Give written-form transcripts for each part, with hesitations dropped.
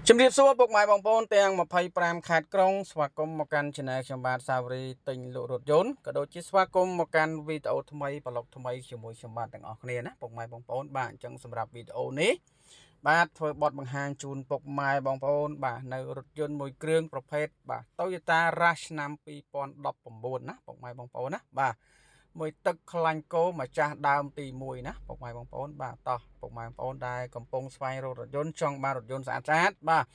ជំរាបសួរពុកម៉ែបងប្អូនទាំង25ខេត្តក្រុងស្វាគមន៍មកកាន់ Channel ខ្ញុំបាទសាវរីទិញលក់រថយន្តក៏ដូចជាស្វាគមន៍មកកាន់វីដេអូថ្មីប្លុកថ្មីជាមួយខ្ញុំបាទទាំងអស់គ្នាណាពុកម៉ែបងប្អូនបាទអញ្ចឹងសម្រាប់វីដេអូនេះបាទធ្វើបទបង្ហាញជូនពុកម៉ែបងប្អូនបាទនៅរថយន្តមួយគ្រឿងប្រភេទបាទ Toyota Rush ឆ្នាំ2019ណាពុកម៉ែបងប្អូនណាបាទមួយទឹកខ្លាញ់គោម្ចាស់ដើមទី1ណាពុកម៉ែបងប្អូនបាទតោះពុកម៉ែបងប្អូនដែលកំពុងស្វែងរករថយន្តចង់បានរថយន្តស្អាតបាទ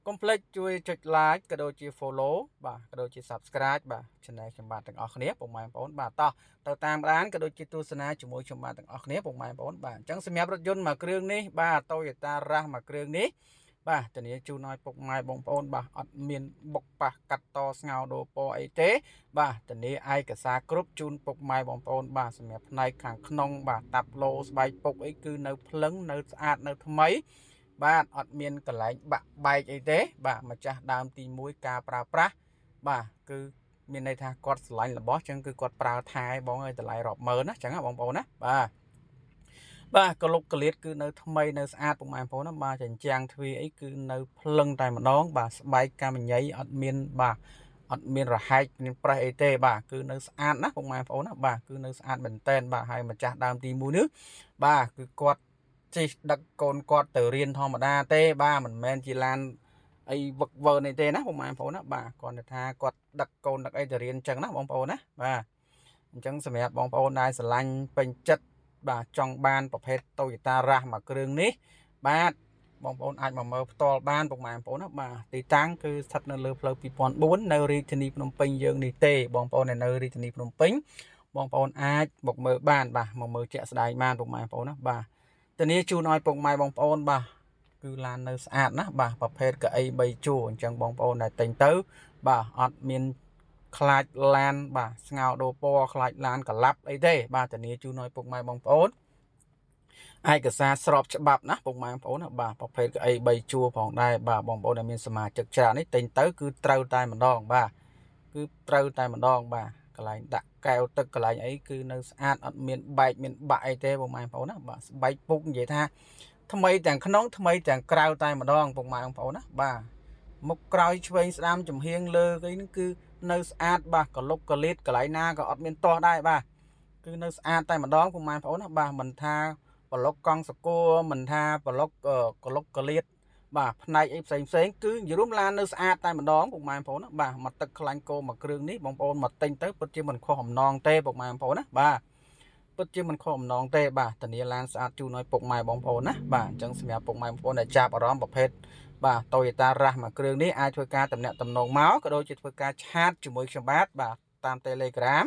កុំភ្លេចជួយចុច like ក៏ដូចជា follow បាទក៏ដូចជា subscribe បាទ channel ខ្ញុំបាទទាំងអស់គ្នាពុកម៉ែបងប្អូនបាទតោះទៅតាមដានក៏ដូចជាទស្សនាជាមួយខ្ញុំបាទទាំងអស់គ្នាពុកម៉ែបងប្អូនបាទអញ្ចឹងសម្រាប់រថយន្តមួយគ្រឿងនេះបាទ Toyota Rush មួយគ្រឿងនេះបាទធានាជូនឲ្យពុកម៉ែបងប្អូនបាទអត់មានបុកប៉ះកាត់តស្ងោដូរពណ៌អីទេបាទធានាឯកសារគ្រប់ជូនពុកម៉ែបងប្អូនបាទសម្រាប់ផ្នែកខាងក្នុងបាទតាប់ឡូស្បែកពុកអីគឺនៅភ្លឹងនៅស្អាតនៅថ្មីបាទអត់មានកន្លែងបាក់បែកអីទេបាទម្ចាស់ដើមទី1ការប្រើប្រាស់បាទគឺមានន័យថាគាត់ស្រឡាញ់របស់ចឹងគឺគាត់ប្រើថែបងឲ្យតម្លៃរាប់ម៉ឺនណាចឹងណាបងប្អូនណាបាទកលុកកលៀតគឺនៅថ្មីនៅស្អាតពុកម៉ែបងប្អូនណាបាទចិញ្ចាំងទ្វារអីគឺនៅភ្លឹងតែម្ដងបាទស្បែកកាមញីអត់មានបាទអត់មានរហែកមានប្រេះអីទេបាទគឺនៅស្អាតណាពុកម៉ែបងប្អូនណាបាទគឺនៅស្អាតមែនតែនបាទហើយម្ចាស់ដើមទី1នេះបាទគឺគាត់ជិះដឹកកូនគាត់ទៅរៀនធម្មតាទេបាទមិនមែនជាឡានអីវឹកវើនេះទេណាពុកម៉ែបងប្អូនណាបាទគាត់ថាគាត់ដឹកកូនដឹកអីទៅរៀនអញ្ចឹងណាបងប្អូនណាបាទអញ្ចឹងសម្រាប់បងប្អូនដែលស្រឡាញ់ពេញចិត្តបាទចង់បានប្រភេទ Toyota Rush មួយគ្រឿងនេះបាទបងប្អូនអាចមកមើលផ្ទាល់បានពុកម៉ែបងប្អូនណាបាទទីតាំងគឺស្ថិតនៅលើផ្លូវ2004នៅរាជធានីភ្នំពេញយើងនេះទេបងប្អូននៅរាជធានីភ្នំពេញបងប្អូនអាចមកមើលបានបាទមកមើលជាក់ស្ដែងបានពុកម៉ែបងប្អូនណាបាទធានាជូនឲ្យពុកម៉ែបងប្អូនបាទគឺឡាននៅស្អាតណាបាទប្រភេទកៅអី3ជួរអញ្ចឹងបងប្អូនដែលទិញទៅបាទអត់មានខ្លាចឡានបាទស្ងោដូរពណ៌ខ្លាចឡានកឡាប់អីទេបាទធានាជូនឲ្យពុកម៉ែបងប្អូនឯកសារស្របច្បាប់ណាពុកម៉ែបងប្អូនណាបាទប្រភេទកៅអី3ជួរផងដែរបាទបងប្អូនដែលមានសមាជិកច្រើននេះទិញទៅគឺត្រូវតែម្ដងបាទគឺត្រូវតែម្ដងបាទកន្លែងដាក់កែវទឹកកន្លែងអីគឺនៅស្អាតអត់មានបែកមានបាក់អីទេពុកម៉ែបងប្អូនណាបាទស្បែកពុកនិយាយថាថ្មីទាំងក្នុងថ្មីទាំងក្រៅតែម្ដងពុកម៉ែបងប្អូនណាបាទមុខក្រោយឆ្វេងស្ដាំចំហៀងលើអីហ្នឹងគឺនៅស្អាតបាទកលុកកលៀតកន្លែងណាក៏អត់មានទាស់ដែរបាទគឺនៅស្អាតតែម្ដងពុកម៉ែបងប្អូនណាបាទមិនថាប្លុកកង់សកួរមិនថាប្លុកកលុកកលៀតបាទផ្នែកអីផ្សេងគឺនិយាយរួមឡាននៅស្អាតតែម្ដងពុកម៉ែបងប្អូនណាបាទមកទឹកខ្លាញ់គោមួយគ្រឿងនេះបងប្អូនមកទិញទៅពិតជាមិនខុសអំណងទេពុកម៉ែបងប្អូនណាបាទពិតជាមិនខុសអំណងទេបាទធានាឡានស្អាតជូនឲ្យពុកម៉ែបងប្អូនណាបាទអញ្ចឹងសម្រាប់ពុកម៉ែបងប្អូនដែលចាប់អារម្មណ៍ប្រភេទបាទ Toyota Rush មួយគ្រឿងនេះអាចធ្វើការតំណាក់តំណងមកក៏ដូចជាធ្វើការឆាតជាមួយខ្ញុំបាទតាម Telegram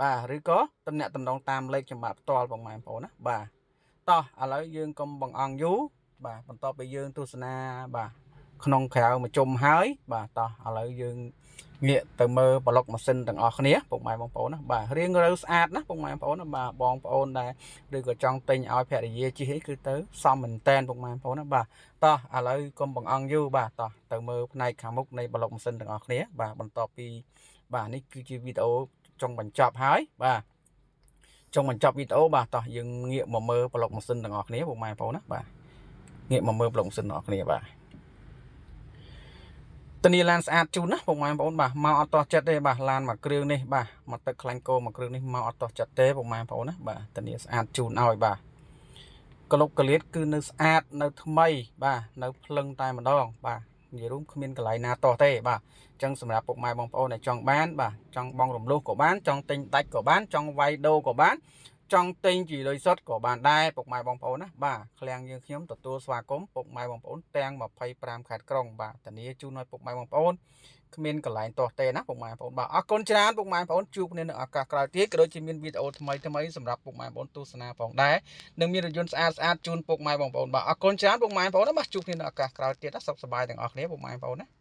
បាទឬក៏តំណាក់តំណងតាមលេខខ្ញុំបាទផ្ទាល់ពុកម៉ែបងប្អូនណាបាទតោះឥឡូវយើងកុំបង្អង់យូរបាទបន្ទាប់ពីយើងទស្សនាបាទក្នុងក្រៅមួយជុំហើយបាទតោះឥឡូវយើងងាកទៅមើលប្លុកម៉ាស៊ីនទាំងអស់គ្នាពុកម៉ែបងប្អូនណាបាទរៀងរើស្អាតណាពុកម៉ែបងប្អូនណាបាទបងប្អូនដែលឬក៏ចង់ទិញឲ្យភរិយាជិះអីគឺទៅសមមែនតែនពុកម៉ែបងប្អូនណាបាទតោះឥឡូវកុំបង្អង់យូរបាទតោះទៅមើលផ្នែកខាងមុខនៃប្លុកម៉ាស៊ីនទាំងអស់គ្នាបាទបន្ទាប់ពីបាទនេះគឺជាវីដេអូចុងបញ្ចប់ហើយបាទចុងបញ្ចប់វីដេអូបាទតោះយើងងាកមកមើលប្លុកម៉ាស៊ីនទាំងអស់គ្នាពុកម៉ែបងប្អូនណាបាទងាកមកមើលប្លុកម៉ាស៊ីនទាំងអស់គ្នាបាទធានាឡានស្អាតជូនណាពុកម៉ែបងប្អូនបាទមកអត់ទាស់ចិត្តទេបាទឡានមួយគ្រឿងនេះបាទមកទឹកខ្លាញ់គោមួយគ្រឿងនេះមកអត់ទាស់ចិត្តទេពុកម៉ែបងប្អូនណាបាទធានាស្អាតជូនឲ្យបាទកលុកកលៀតគឺនៅស្អាតនៅថ្មីបាទនៅភ្លឹងតែម្ដងបាទនិយាយរួមគ្មានកន្លែងណាទាស់ទេបាទអញ្ចឹងសម្រាប់ពុកម៉ែបងប្អូនដែលចង់បានបាទចង់បងរំលោះក៏បានចង់ទិញដាច់ក៏បានចង់វាយដូរក៏បានចង់ទិញជាលុយសុទ្ធក៏បានដែរពុកម៉ែបងប្អូនណាបាទឃ្លាំងយើងខ្ញុំទទួលស្វាគមន៍ពុកម៉ែបងប្អូនទាំង25ខេត្តក្រុងបាទធានាជូនឲ្យពុកម៉ែបងប្អូនគ្មានកន្លែងទាស់ទេណាពុកម៉ែបងប្អូនបាទអរគុណច្រើនពុកម៉ែបងប្អូនជួបគ្នានៅឱកាសក្រោយទៀតក៏ដូចជាមានវីដេអូថ្មីសម្រាប់ពុកម៉ែបងប្អូនទស្សនាផងដែរនឹងមានរថយន្តស្អាតជូនពុកម៉ែបងប្អូនបាទអរគុណច្រើនពុកម៉ែបងប្អូនបាទជួបគ្នានៅឱកាសក្រោយទៀតសុខសប្បាយទាំងអស់គ្នាពុកម៉ែបងប្អូនណា